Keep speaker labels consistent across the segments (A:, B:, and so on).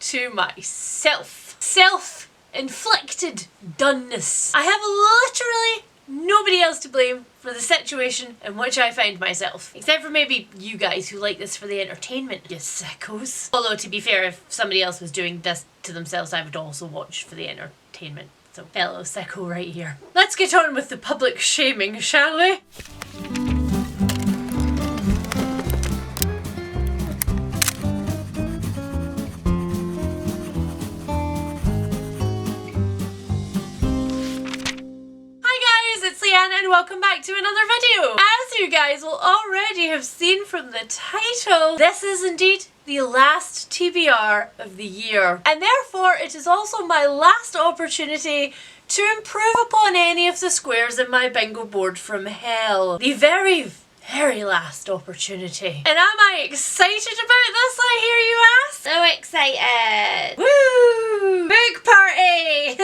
A: to myself. Self-inflicted doneness. I have literally nobody else to blame for the situation in which I find myself. Except for maybe you guys who like this for the entertainment, you sickos. Although, to be fair, if somebody else was doing this to themselves, I would also watch for the entertainment. So, fellow sicko right here. Let's get on with the public shaming, shall we? And welcome back to another video. As you guys will already have seen from the title, this is indeed the last TBR of the year, and therefore it is also my last opportunity to improve upon any of the squares in my bingo board from hell. The very last opportunity. And am I excited about this, I hear you ask? So excited! Woo! Big party!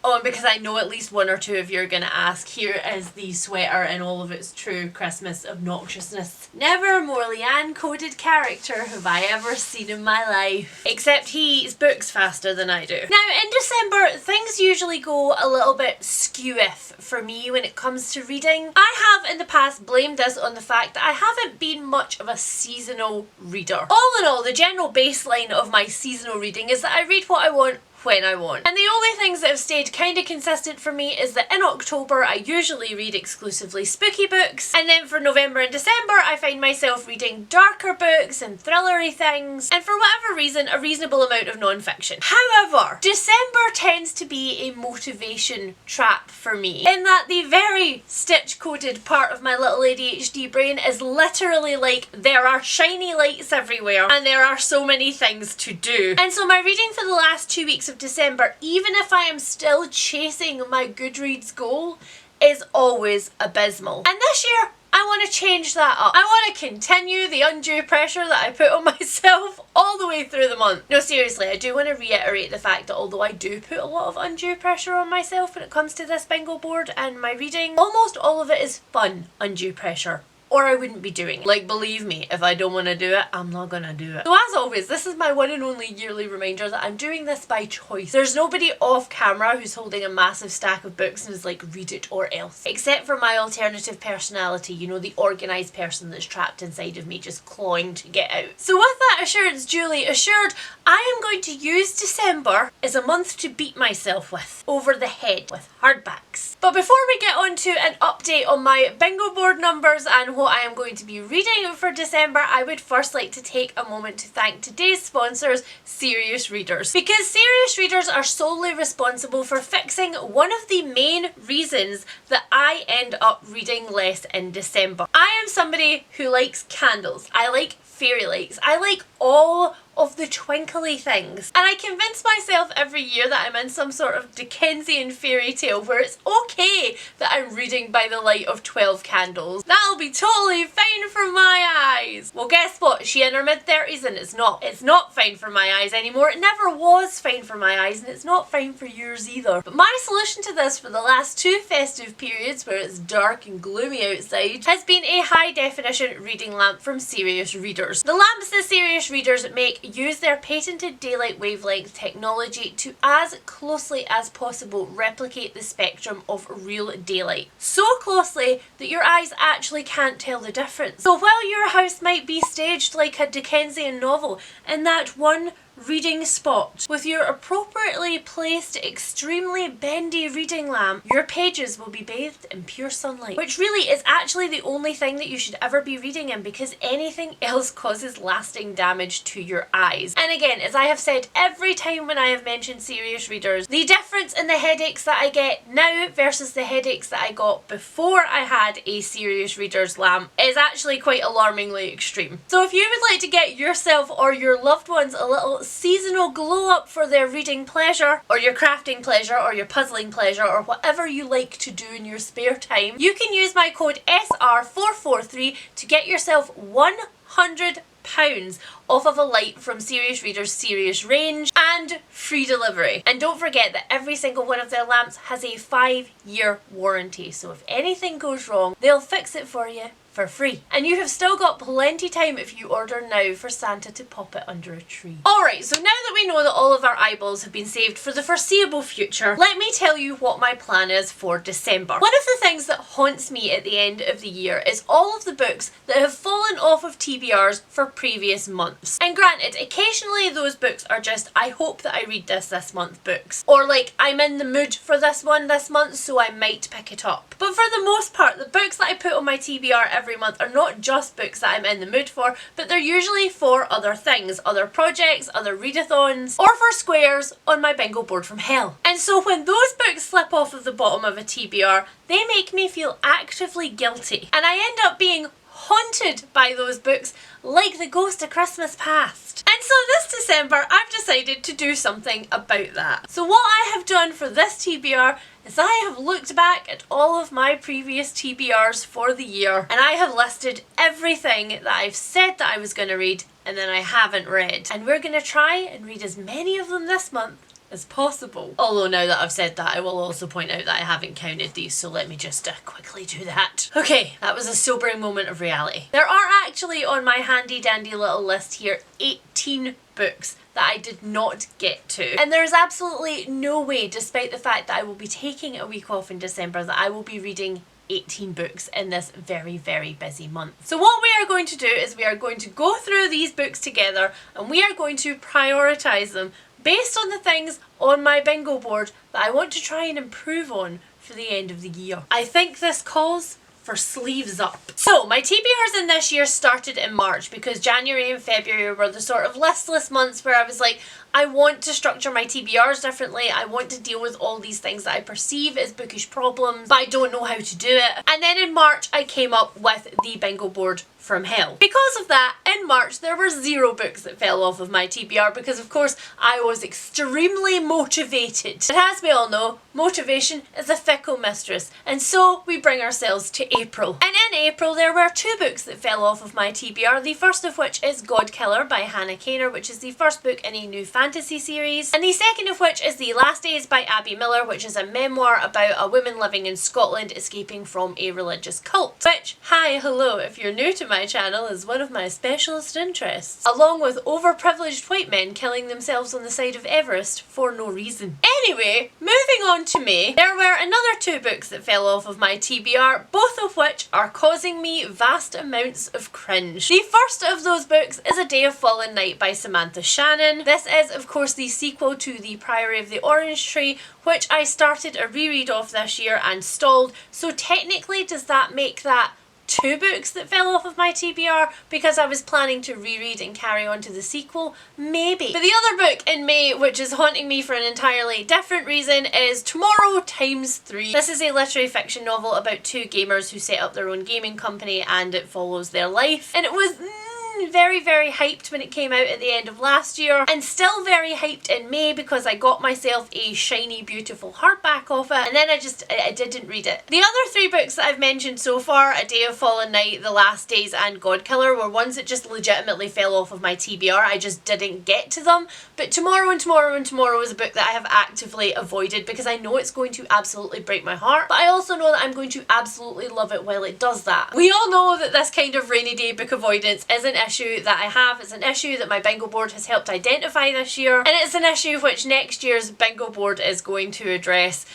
A: Oh, and because I know at least one or two of you are going to ask, here is the sweater in all of its true Christmas obnoxiousness. Never a more Leanne-coded character have I ever seen in my life. Except he eats books faster than I do. Now, in December, things usually go a little bit skew-if for me when it comes to reading. I have in the past blamed this on the fact that I haven't been much of a seasonal reader. All in all, the general baseline of my seasonal reading is that I read what I want when I want. And the only things that have stayed kind of consistent for me is that in October I usually read exclusively spooky books, and then for November and December I find myself reading darker books and thrillery things, and for whatever reason a reasonable amount of non-fiction. However, December tends to be a motivation trap for me, in that the very stitch-coded part of my little ADHD brain is literally like, there are shiny lights everywhere and there are so many things to do. And so my reading for the last 2 weeks of December, even if I am still chasing my Goodreads goal, is always abysmal. And this year, I want to change that up. I want to continue the undue pressure that I put on myself all the way through the month. No, seriously, I do want to reiterate the fact that although I do put a lot of undue pressure on myself when it comes to this bingo board and my reading, almost all of it is fun undue pressure. Or I wouldn't be doing it. Like, believe me, if I don't want to do it, I'm not gonna do it. So as always, this is my one and only yearly reminder that I'm doing this by choice. There's nobody off camera who's holding a massive stack of books and is like, read it or else. Except for my alternative personality, you know, the organised person that's trapped inside of me just clawing to get out. So with that assurance duly assured, I am going to use December as a month to beat myself with, over the head, with hardbacks. But before we get on to an update on my bingo board numbers and what I am going to be reading for December, I would first like to take a moment to thank today's sponsors, Serious Readers. Because Serious Readers are solely responsible for fixing one of the main reasons that I end up reading less in December. I am somebody who likes candles. I like fairy lights. I like all of the twinkly things. And I convince myself every year that I'm in some sort of Dickensian fairy tale where it's okay that I'm reading by the light of 12 candles. That'll be totally fine for my eyes. Well, guess what? She in her mid-30s and it's not. It's not fine for my eyes anymore. It never was fine for my eyes and it's not fine for yours either. But my solution to this for the last 2 festive periods where it's dark and gloomy outside has been a high definition reading lamp from Serious Readers. The lamps that Serious Readers make use their patented daylight wavelength technology to as closely as possible replicate the spectrum of real daylight. So closely that your eyes actually can't tell the difference. So while your house might be staged like a Dickensian novel, in that one reading spot with your appropriately placed extremely bendy reading lamp, your pages will be bathed in pure sunlight, which really is actually the only thing that you should ever be reading in, because anything else causes lasting damage to your eyes. And again, as I have said every time when I have mentioned Serious Readers, the difference in the headaches that I get now versus the headaches that I got before I had a Serious Readers lamp is actually quite alarmingly extreme. So if you would like to get yourself or your loved ones a little seasonal glow up for their reading pleasure, or your crafting pleasure, or your puzzling pleasure, or whatever you like to do in your spare time, you can use my code SR443 to get yourself £100 off of a light from Serious Readers' Serious range and free delivery. And don't forget that every single one of their lamps has a 5-year warranty, so if anything goes wrong, they'll fix it for you for free. And you have still got plenty time if you order now for Santa to pop it under a tree. Alright, so now that we know that all of our eyeballs have been saved for the foreseeable future, let me tell you what my plan is for December. One of the things that haunts me at the end of the year is all of the books that have fallen off of TBRs for previous months. And granted, occasionally those books are just, I hope that I read this month books. Or like, I'm in the mood for this one this month, so I might pick it up. But for the most part, the books that I put on my TBR every month are not just books that I'm in the mood for, but they're usually for other things, other projects, other readathons, or for squares on my bingo board from hell. And so when those books slip off of the bottom of a TBR, they make me feel actively guilty. And I end up being haunted by those books like the ghost of Christmas past. And so this December I've decided to do something about that. So what I have done for this TBR is I have looked back at all of my previous TBRs for the year and I have listed everything that I've said that I was going to read and then I haven't read. And we're going to try and read as many of them this month as possible. Although now that I've said that, I will also point out that I haven't counted these, so let me just quickly do that. Okay, that was a sobering moment of reality. There are actually on my handy dandy little list here 18 books that I did not get to. And there's absolutely no way, despite the fact that I will be taking a week off in December, that I will be reading 18 books in this very, very busy month. So what we are going to do is we are going to go through these books together and we are going to prioritise them based on the things on my bingo board that I want to try and improve on for the end of the year. I think this calls for sleeves up. So my TBRs in this year started in March because January and February were the sort of listless months where I was like, I want to structure my TBRs differently. I want to deal with all these things that I perceive as bookish problems, but I don't know how to do it. And then in March, I came up with the bingo board from hell. Because of that, in March, there were 0 books that fell off of my TBR because, of course, I was extremely motivated. But as we all know, motivation is a fickle mistress, and so we bring ourselves to April. And in April, there were 2 books that fell off of my TBR, the first of which is God Killer by Hannah Kaner, which is the first book in a new fantasy series, and the second of which is The Last Days by Abby Miller, which is a memoir about a woman living in Scotland escaping from a religious cult. Which, hi, hello, if you're new to my channel, is one of my specialist interests, along with overprivileged white men killing themselves on the side of Everest for no reason. Anyway, moving on to May, there were another 2 books that fell off of my TBR, both of which are causing me vast amounts of cringe. The first of those books is A Day of Fallen Night by Samantha Shannon. This is, of course, the sequel to The Priory of the Orange Tree, which I started a reread of this year and stalled. So technically, does that make that 2 books that fell off of my TBR because I was planning to reread and carry on to the sequel? Maybe. But the other book in May, which is haunting me for an entirely different reason, is Tomorrow Times 3. This is a literary fiction novel about 2 gamers who set up their own gaming company and it follows their life. And it was very, very hyped when it came out at the end of last year, and still very hyped in May because I got myself a shiny, beautiful hardback of it, and then I didn't read it. The other 3 books that I've mentioned so far, A Day of Fallen Night, The Last Days, and God Killer, were ones that just legitimately fell off of my TBR. I just didn't get to them. But Tomorrow and Tomorrow and Tomorrow is a book that I have actively avoided because I know it's going to absolutely break my heart, but I also know that I'm going to absolutely love it while it does that. We all know that this kind of rainy day book avoidance is an issue that I have. It's an issue that my bingo board has helped identify this year, and it's an issue which next year's bingo board is going to address.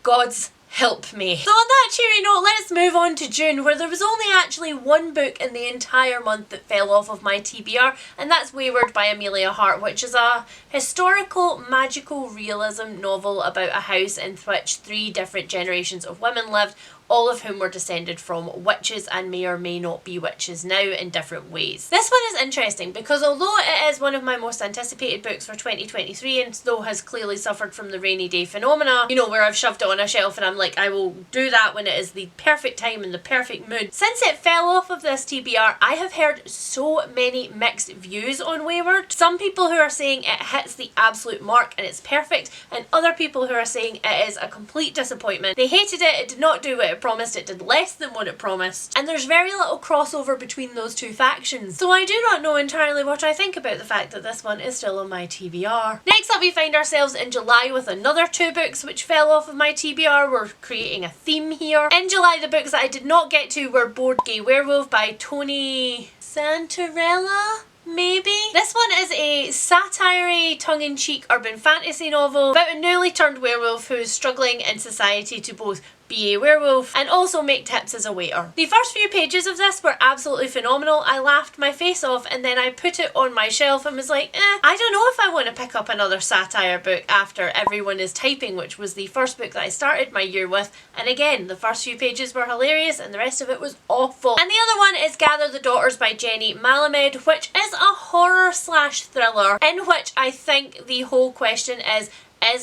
A: God's help me. So on that cheery note, let's move on to June, where there was only actually 1 book in the entire month that fell off of my TBR, and that's Wayward by Amelia Hart, which is a historical magical realism novel about a house in which 3 different generations of women lived, all of whom were descended from witches and may or may not be witches now in different ways. This one is interesting because although it is one of my most anticipated books for 2023 and though has clearly suffered from the rainy day phenomena, you know, where I've shoved it on a shelf and I'm like, I will do that when it is the perfect time and the perfect mood. Since it fell off of this TBR, I have heard so many mixed views on Wayward. Some people who are saying it hits the absolute mark and it's perfect, and other people who are saying it is a complete disappointment. They hated it, it did not do what it it promised, it did less than what it promised, and there's very little crossover between those two factions. So I do not know entirely what I think about the fact that this one is still on my TBR. Next up we find ourselves in July with another 2 books which fell off of my TBR. We're creating a theme here. In July, the books that I did not get to were Board Gay Werewolf by Tony Santarella? Maybe? This one is a satire, tongue-in-cheek urban fantasy novel about a newly turned werewolf who is struggling in society to both be a werewolf and also make tips as a waiter. The first few pages of this were absolutely phenomenal. I laughed my face off, and then I put it on my shelf and was like, I don't know if I want to pick up another satire book after Everyone is Typing, which was the first book that I started my year with, and again, the first few pages were hilarious and the rest of it was awful. And the other one is Gather the Daughters by Jenny Malamed, which is a horror slash thriller in which I think the whole question is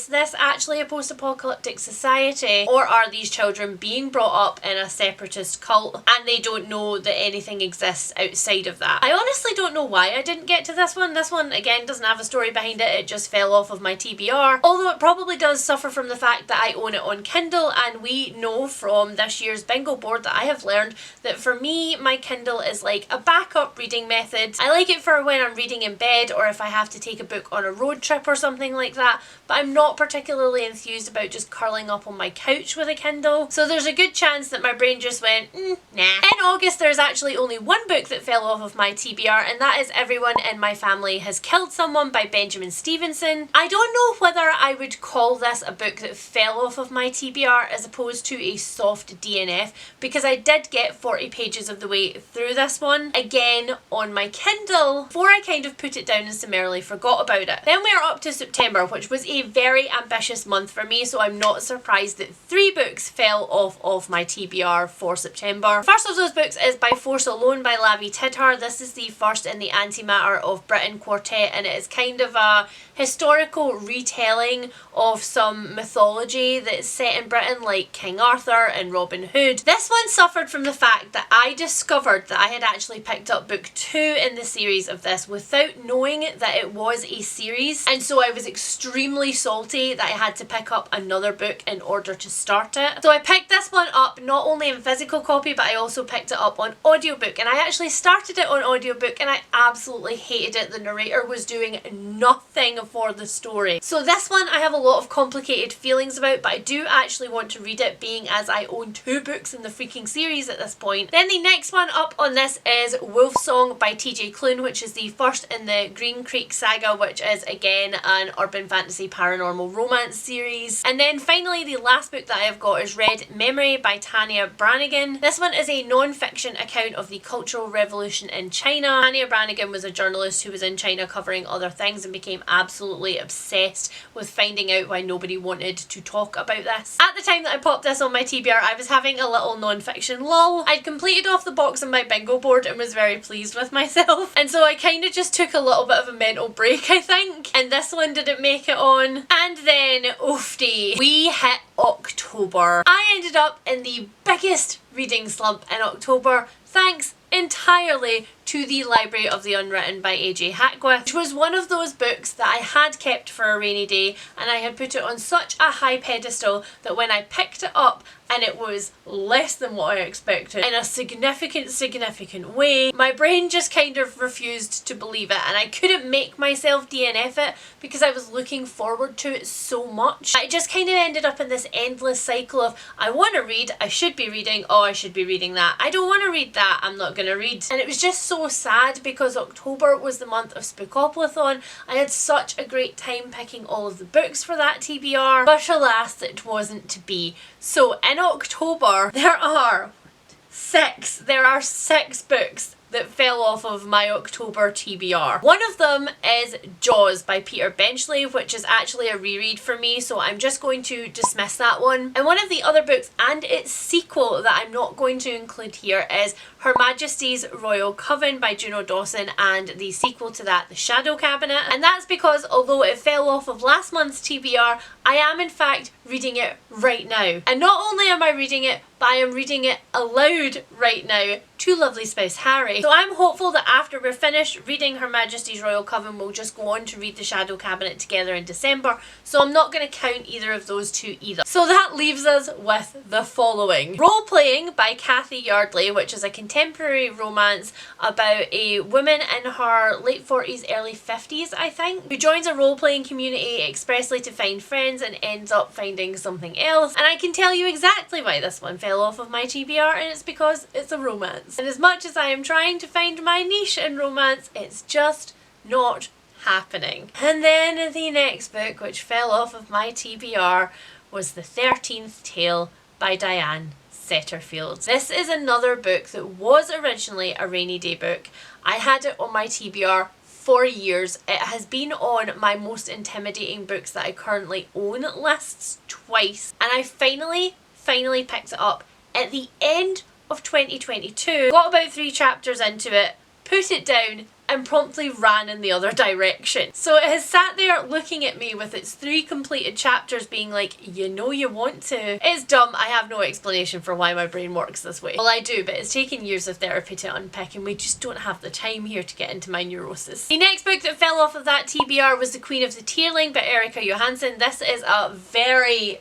A: this actually a post-apocalyptic society, or are these children being brought up in a separatist cult and they don't know that anything exists outside of that? I honestly don't know why I didn't get to this one. This one, again, doesn't have a story behind it. It just fell off of my TBR. Although it probably does suffer from the fact that I own it on Kindle, and we know from this year's bingo board that I have learned that for me, my Kindle is like a backup reading method. I like it for when I'm reading in bed or if I have to take a book on a road trip or something like that, but I'm not particularly enthused about just curling up on my couch with a Kindle, so there's a good chance that my brain just went, nah. In August, there's actually only one book that fell off of my TBR, and that is Everyone in My Family Has Killed Someone by Benjamin Stevenson. I don't know whether I would call this a book that fell off of my TBR as opposed to a soft DNF, because I did get 40 pages of the way through this one, again on my Kindle, before I kind of put it down and summarily forgot about it. Then we're up to September, which was a very ambitious month for me, so I'm not surprised that 3 books fell off of my TBR for September. First of those books is By Force Alone by Lavi Tidhar. This is the first in the Antimatter of Britain quartet, and it is kind of a historical retelling of some mythology that's set in Britain, like King Arthur and Robin Hood. This one suffered from the fact that I discovered that I had actually picked up book 2 in the series of this without knowing that it was a series, and so I was extremely salty that I had to pick up another book in order to start it. So I picked this one up not only in physical copy, but I also picked it up on audiobook, and I actually started it on audiobook and I absolutely hated it. The narrator was doing nothing for the story. So this one I have a lot of complicated feelings about, but I do actually want to read it, being as I own 2 books in the freaking series at this point. Then the next one up on this is Wolf Song by TJ Klune, which is the first in the Green Creek saga, which is again an urban fantasy paranormal romance series. And then finally, the last book that I have got is Red Memory by Tanya Brannigan. This one is a non-fiction account of the Cultural Revolution in China. Tanya Brannigan was a journalist who was in China covering other things and became absolutely obsessed with finding out why nobody wanted to talk about this. At the time that I popped this on my TBR, I was having a little non-fiction lull. I'd completed off the box on my bingo board and was very pleased with myself, and so I kind of just took a little bit of a mental break, I think, and this one didn't make it on. And then, oofty, we hit October. I ended up in the biggest reading slump in October, thanks entirely to The Library of the Unwritten by A.J. Hackworth, which was one of those books that I had kept for a rainy day, and I had put it on such a high pedestal that when I picked it up and it was less than what I expected in a significant way, my brain just kind of refused to believe it, and I couldn't make myself DNF it because I was looking forward to it so much. I just kind of ended up in this endless cycle of, I want to read, I should be reading, oh I should be reading that, I don't want to read that, I'm not going to read. And it was just so sad because October was the month of Spookoplathon. I had such a great time picking all of the books for that TBR, but alas it wasn't to be. So in October there are 6 books that fell off of my October TBR. One of them is Jaws by Peter Benchley, which is actually a reread for me, so I'm just going to dismiss that one. And one of the other books and its sequel that I'm not going to include here is Her Majesty's Royal Coven by Juno Dawson, and the sequel to that, The Shadow Cabinet. And that's because although it fell off of last month's TBR, I am in fact reading it right now. And not only am I reading it, but I am reading it aloud right now to lovely spouse Harry. So I'm hopeful that after we're finished reading Her Majesty's Royal Coven, we'll just go on to read The Shadow Cabinet together in December. So I'm not going to count either of those two either. So that leaves us with the following. Role Playing by Cathy Yardley, which is a contemporary romance about a woman in her late 40s, early 50s, I think, who joins a role-playing community expressly to find friends and ends up finding something else. And I can tell you exactly why this one fell off of my TBR, and it's because it's a romance. And as much as I am trying to find my niche in romance, it's just not happening. And then the next book which fell off of my TBR was The 13th Tale by Diane Setterfield. This is another book that was originally a rainy day book. I had it on my TBR for years. It has been on my most intimidating books that I currently own lists twice, and I finally picked it up at the end of 2022. Got about 3 chapters into it, put it down, and promptly ran in the other direction. So it has sat there looking at me with its 3 completed chapters being like, you know you want to. It's dumb. I have no explanation for why my brain works this way. Well, I do, but it's taken years of therapy to unpick, and we just don't have the time here to get into my neurosis. The next book that fell off of that TBR was The Queen of the Tearling by Erica Johansson. This is a very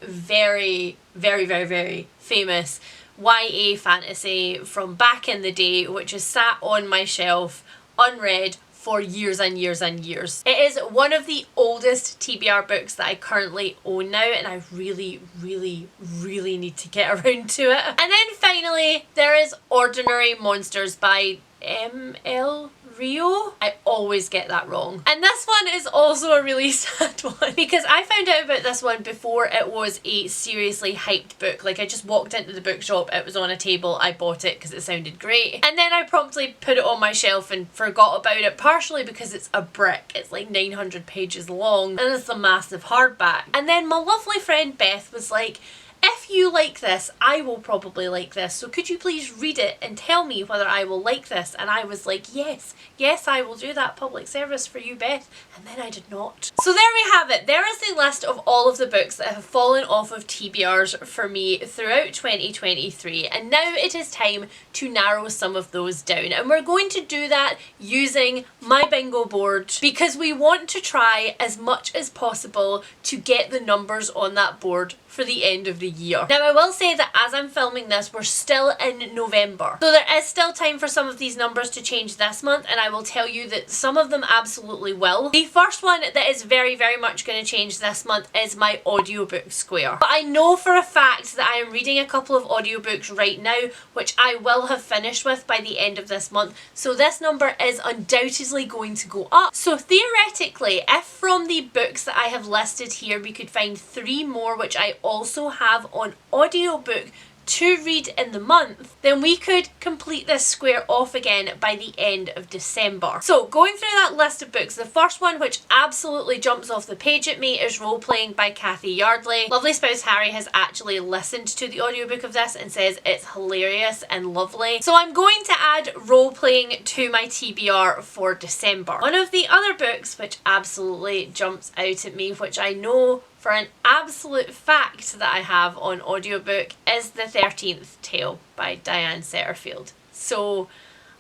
A: famous YA fantasy from back in the day, which has sat on my shelf unread for years and years and years. It is one of the oldest TBR books that I currently own now, and I really need to get around to it. And then finally there is Ordinary Monsters by M.L. Rio? I always get that wrong. And this one is also a really sad one because I found out about this one before it was a seriously hyped book. Like, I just walked into the bookshop, it was on a table, I bought it because it sounded great, and then I promptly put it on my shelf and forgot about it, partially because it's a brick. It's like 900 pages long and it's a massive hardback. And then my lovely friend Beth was like, if you like this, I will probably like this, so could you please read it and tell me whether I will like this? And I was like, yes, I will do that public service for you, Beth. And then I did not. So there we have it. There is the list of all of the books that have fallen off of TBRs for me throughout 2023, and now it is time to narrow some of those down, and we're going to do that using my bingo board because we want to try as much as possible to get the numbers on that board for the end of the year. Now, I will say that as I'm filming this, we're still in November, so there is still time for some of these numbers to change this month, and I will tell you that some of them absolutely will. The first one that is very much going to change this month is my audiobook square. But I know for a fact that I am reading a couple of audiobooks right now, which I will have finished with by the end of this month, so this number is undoubtedly going to go up. So theoretically, if from the books that I have listed here we could find 3 more which I also have on audiobook to read in the month, then we could complete this square off again by the end of December. So going through that list of books, the first one which absolutely jumps off the page at me is Role Playing by Cathy Yardley. Lovely spouse Harry has actually listened to the audiobook of this and says it's hilarious and lovely. So I'm going to add Role Playing to my TBR for December. One of the other books which absolutely jumps out at me, which I know for an absolute fact that I have on audiobook, is The 13th Tale by Diane Setterfield. So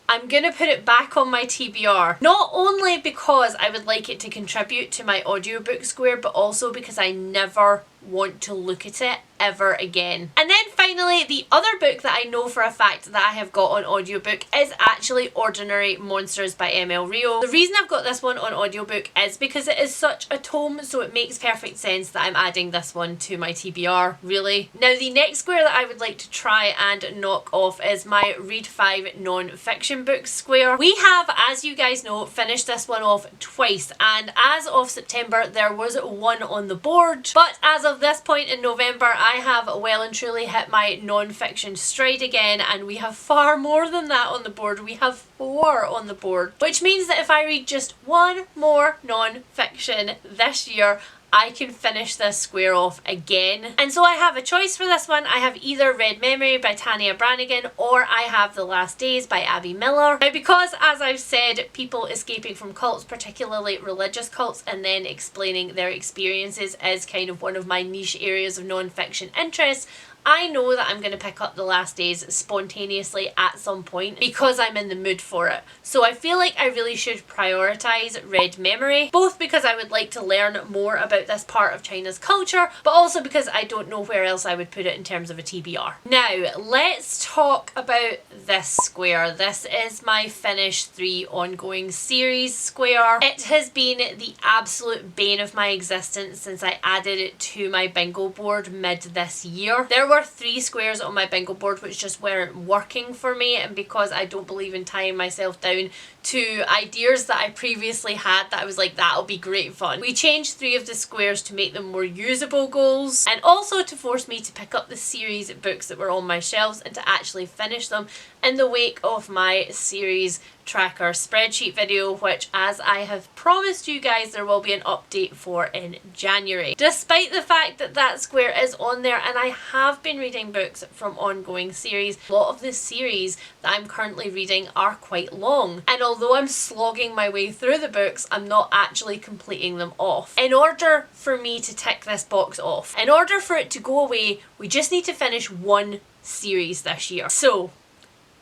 A: I'm going to put it back on my TBR, not only because I would like it to contribute to my audiobook square, but also because I never want to look at it ever again. And then finally, the other book that I know for a fact that I have got on audiobook is actually Ordinary Monsters by M.L. Rio. The reason I've got this one on audiobook is because it is such a tome, so it makes perfect sense that I'm adding this one to my TBR, really. Now, the next square that I would like to try and knock off is my Read 5 non-fiction books square. We have, as you guys know, finished this one off twice, and as of September there was 1 on the board, but as of this point in November I have well and truly hit my non-fiction stride again, and we have far more than that on the board. We have 4 on the board, which means that if I read just 1 more non-fiction this year, I can finish this square off again. And so I have a choice for this one. I have either Red Memory by Tania Branigan or I have The Last Days by Abby Miller. Now, because as I've said, people escaping from cults, particularly religious cults, and then explaining their experiences is kind of one of my niche areas of non-fiction interest, I know that I'm going to pick up The Last Days spontaneously at some point because I'm in the mood for it. So I feel like I really should prioritise Red Memory, both because I would like to learn more about this part of China's culture, but also because I don't know where else I would put it in terms of a TBR. Now, let's talk about this square. This is my Finish 3 ongoing series square. It has been the absolute bane of my existence since I added it to my bingo board mid this year. There were 3 squares on my bingo board which just weren't working for me, and because I don't believe in tying myself down to ideas that I previously had that I was like, that'll be great fun, we changed 3 of the squares to make them more usable goals, and also to force me to pick up the series books that were on my shelves and to actually finish them in the wake of my series tracker spreadsheet video, which, as I have promised you guys, there will be an update for in January. Despite the fact that that square is on there and I have been reading books from ongoing series, a lot of the series that I'm currently reading are quite long, and although I'm slogging my way through the books, I'm not actually completing them off. In order for me to tick this box off, in order for it to go away, we just need to finish 1 series this year. So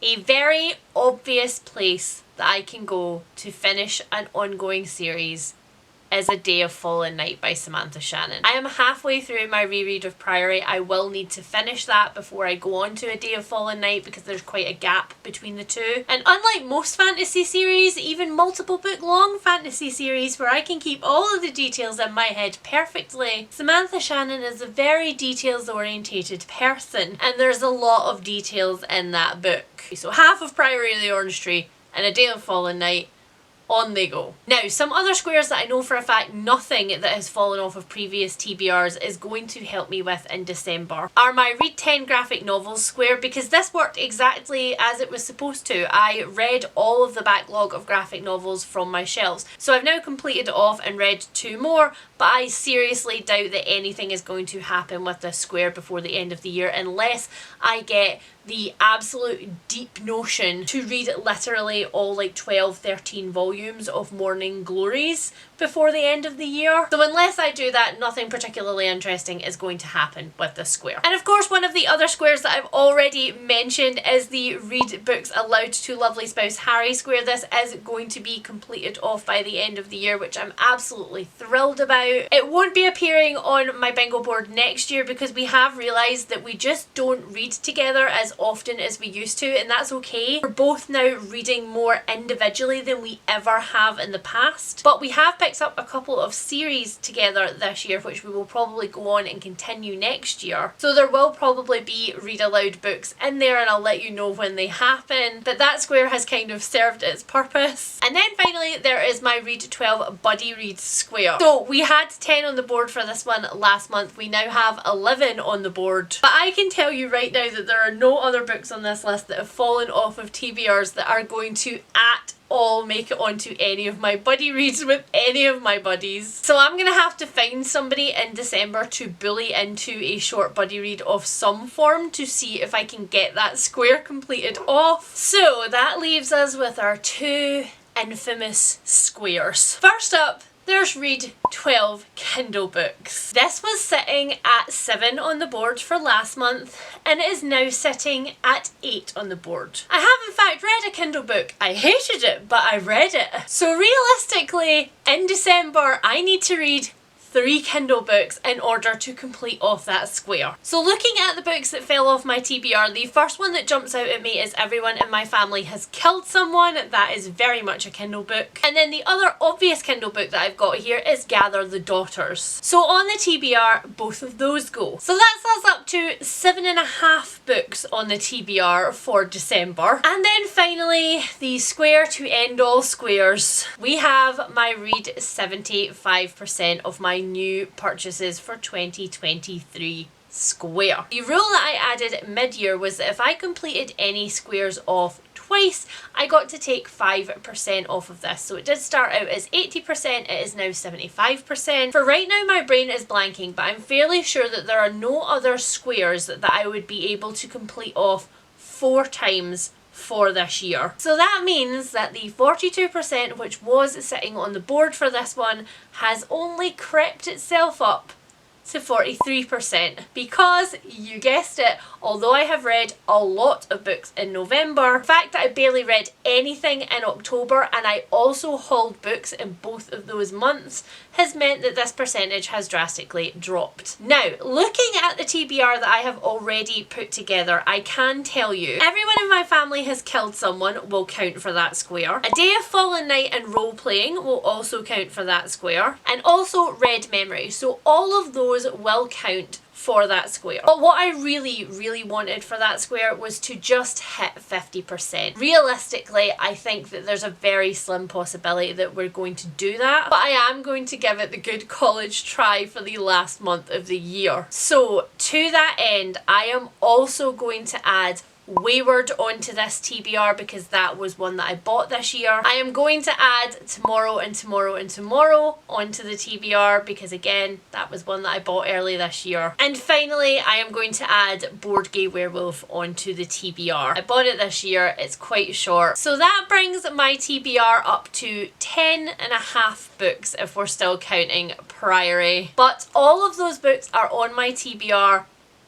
A: a very obvious place that I can go to finish an ongoing series is A Day of Fallen Night by Samantha Shannon. I am halfway through my reread of Priory. I will need to finish that before I go on to A Day of Fallen Night because there's quite a gap between the two. And unlike most fantasy series, even multiple book long fantasy series where I can keep all of the details in my head perfectly, Samantha Shannon is a very details orientated person, and there's a lot of details in that book. So half of Priory of the Orange Tree and A Day of Fallen Night, on they go. Now, some other squares that I know for a fact nothing that has fallen off of previous TBRs is going to help me with in December are my Read 10 graphic novels square, because this worked exactly as it was supposed to. I read all of the backlog of graphic novels from my shelves. So I've now completed it off and read 2 more, but I seriously doubt that anything is going to happen with this square before the end of the year unless I get the absolute deep notion to read literally all like 12-13 volumes of Morning Glories before the end of the year. So unless I do that, nothing particularly interesting is going to happen with this square. And of course, one of the other squares that I've already mentioned is the Read Books Aloud to Lovely Spouse Harry square. This is going to be completed off by the end of the year, which I'm absolutely thrilled about. It won't be appearing on my bingo board next year because we have realised that we just don't read together as often as we used to, and that's okay. We're both now reading more individually than we ever have in the past, but we have picked up a couple of series together this year which we will probably go on and continue next year. So there will probably be read aloud books in there and I'll let you know when they happen, but that square has kind of served its purpose. And then finally there is my Read 12 buddy read square. So we had 10 on the board for this one last month, we now have 11 on the board, but I can tell you right now that there are no other books on this list that have fallen off of TBRs that are going to at all make it onto any of my buddy reads with any of my buddies. So I'm gonna have to find somebody in December to bully into a short buddy read of some form to see if I can get that square completed off. So that leaves us with our 2 infamous squares. First up, there's Read 12 Kindle books. This was sitting at 7 on the board for last month and it is now sitting at 8 on the board. I have in fact read a Kindle book. I hated it, but I read it. So realistically, in December, I need to read 3 Kindle books in order to complete off that square. So looking at the books that fell off my TBR, the first one that jumps out at me is Everyone in My Family Has Killed Someone. That is very much a Kindle book. And then the other obvious Kindle book that I've got here is Gather the Daughters. So on the TBR, both of those go. So that's us up to 7.5 books on the TBR for December. And then finally, the square to end all squares. We have my Read 75% of my new purchases for 2023 square. The rule that I added mid-year was that if I completed any squares off twice, I got to take 5% off of this. So it did start out as 80%, it is now 75%. For right now my brain is blanking, but I'm fairly sure that there are no other squares that I would be able to complete off 4 times for this year. So that means that the 42% which was sitting on the board for this one has only crept itself up to 43%. Because, you guessed it, although I have read a lot of books in November, the fact that I barely read anything in October and I also hauled books in both of those months has meant that this percentage has drastically dropped. Now, looking at the TBR that I have already put together, I can tell you everyone in my family has killed someone will count for that square. A Day of Fallen Night and role playing will also count for that square, and also Red Memory. So all of those will count for that square. But what I really wanted for that square was to just hit 50%. Realistically, I think that there's a very slim possibility that we're going to do that, but I am going to give it the good college try for the last month of the year. So to that end, I am also going to add Wayward onto this TBR because that was one that I bought this year. I am going to add Tomorrow and Tomorrow and Tomorrow onto the TBR because again, that was one that I bought early this year. And finally, I am going to add Board Gay Werewolf onto the TBR. I bought it this year, it's quite short. So that brings my TBR up to 10.5 books if we're still counting Priory. But all of those books are on my TBR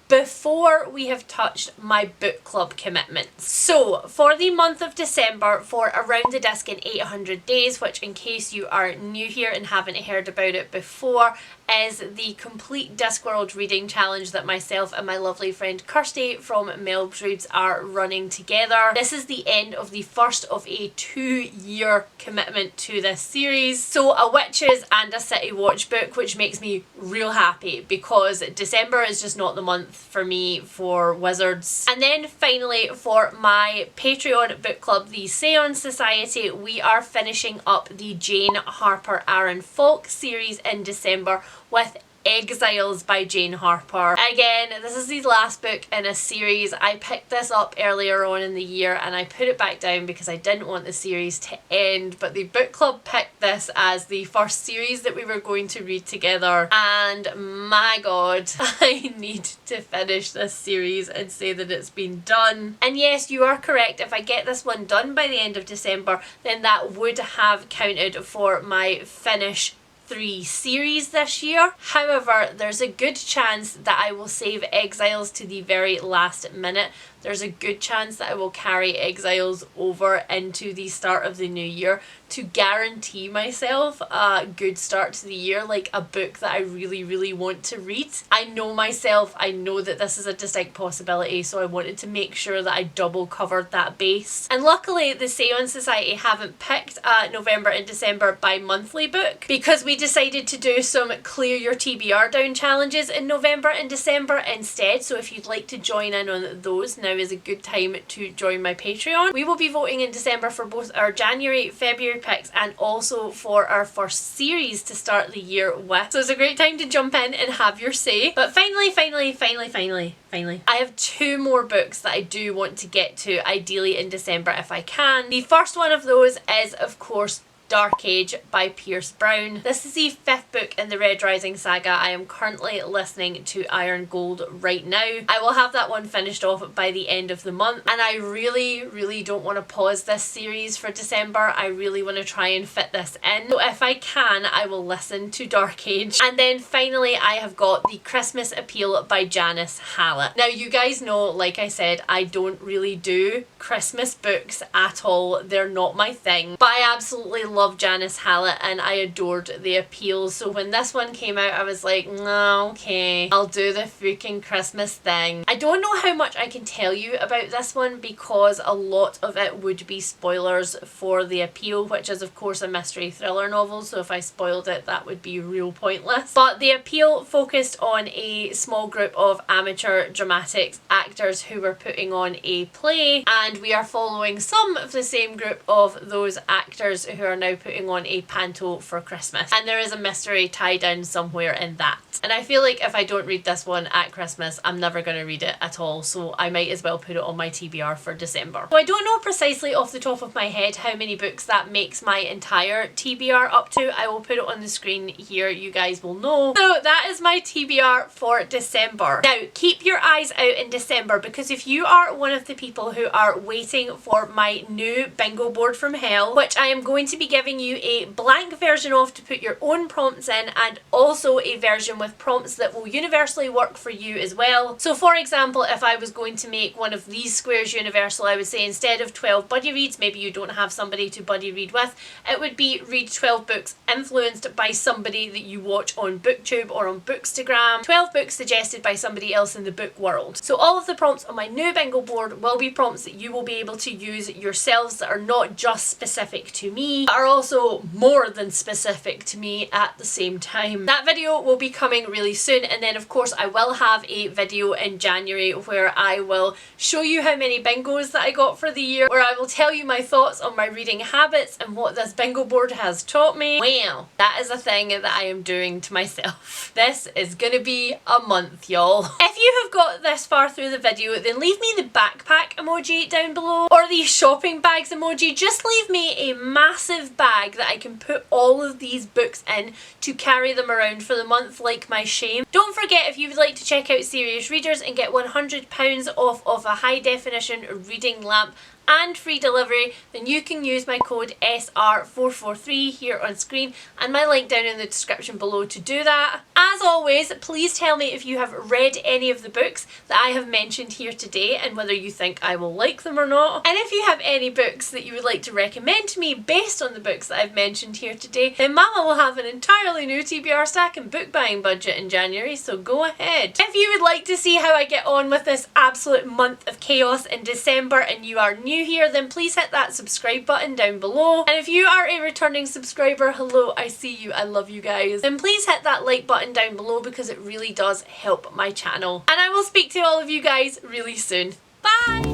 A: before we have touched my book club commitments. So for the month of December, for Around the Disc in 800 Days, which in case you are new here and haven't heard about it before, is the complete Discworld reading challenge that myself and my lovely friend Kirsty from Melbs are running together. This is the end of the first of a 2-year commitment to this series. So a Witches and a City Watch book, which makes me real happy because December is just not the month for me for Wizards. And then finally for my Patreon book club, the Seance Society, we are finishing up the Jane Harper Aaron Falk series in December with Exiles by Jane Harper. Again, this is the last book in a series. I picked this up earlier on in the year and I put it back down because I didn't want the series to end, but the book club picked this as the first series that we were going to read together, and my god, I need to finish this series and say that it's been done. And yes, you are correct, if I get this one done by the end of December, then that would have counted for my finish 3 series this year. However, there's a good chance that I will save Exiles to the very last minute. There's a good chance that I will carry Exiles over into the start of the new year to guarantee myself a good start to the year, like a book that I really want to read. I know myself, I know that this is a distinct possibility, so I wanted to make sure that I double covered that base. And luckily the Seance Society haven't picked a November and December bi-monthly book because we decided to do some clear your TBR down challenges in November and December instead. So if you'd like to join in on those, now is a good time to join my Patreon. We will be voting in December for both our January, February picks and also for our first series to start the year with. So it's a great time to jump in and have your say. But finally, I have 2 more books that I do want to get to, ideally in December if I can. The first one of those is, of course, Dark Age by Pierce Brown. This is the 5th book in the Red Rising saga. I am currently listening to Iron Gold right now. I will have that one finished off by the end of the month, and I really don't want to pause this series for December. I really want to try and fit this in. So if I can, I will listen to Dark Age. And then finally I have got The Christmas Appeal by Janice Hallett. Now you guys know, like I said, I don't really do Christmas books at all. They're not my thing, but I absolutely love Janice Hallett and I adored The Appeal. So when this one came out, I was like, no, okay, I'll do the freaking Christmas thing. I don't know how much I can tell you about this one because a lot of it would be spoilers for The Appeal, which is of course a mystery thriller novel, so if I spoiled it that would be real pointless. But The Appeal focused on a small group of amateur dramatics actors who were putting on a play, and we are following some of the same group of those actors who are now putting on a panto for Christmas, and there is a mystery tied down somewhere in that. And I feel like if I don't read this one at Christmas, I'm never going to read it at all, so I might as well put it on my TBR for December. So I don't know precisely off the top of my head how many books that makes my entire TBR up to. I will put it on the screen here, you guys will know. So that is my TBR for December. Now keep your eyes out in December, because if you are one of the people who are waiting for my new bingo board from hell, which I am going to be giving you a blank version of to put your own prompts in, and also a version with prompts that will universally work for you as well. So for example, if I was going to make one of these squares universal, I would say instead of 12 buddy reads, maybe you don't have somebody to buddy read with, it would be read 12 books influenced by somebody that you watch on BookTube or on Bookstagram, 12 books suggested by somebody else in the book world. So all of the prompts on my new bingo board will be prompts that you will be able to use yourselves, that are not just specific to me, but are also more than specific to me at the same time. That video will be coming really soon, and then of course I will have a video in January where I will show you how many bingos that I got for the year, where I will tell you my thoughts on my reading habits and what this bingo board has taught me. Well, that is a thing that I am doing to myself. This is gonna be a month, y'all. If you have got this far through the video, then leave me the backpack emoji down below, or the shopping bags emoji. Just leave me a massive bag that I can put all of these books in to carry them around for the month like my shame. Don't forget, if you would like to check out Serious Readers and get £100 off of a high definition reading lamp and free delivery, then you can use my code SR443 here on screen and my link down in the description below to do that. As always, please tell me if you have read any of the books that I have mentioned here today and whether you think I will like them or not. And if you have any books that you would like to recommend to me based on the books that I've mentioned here today, then Mama will have an entirely new TBR stack and book buying budget in January, so go ahead. If you would like to see how I get on with this absolute month of chaos in December and you are new here, then please hit that subscribe button down below. And if you are a returning subscriber, hello, I see you, I love you guys, then please hit that like button down below because it really does help my channel. And I will speak to all of you guys really soon. Bye!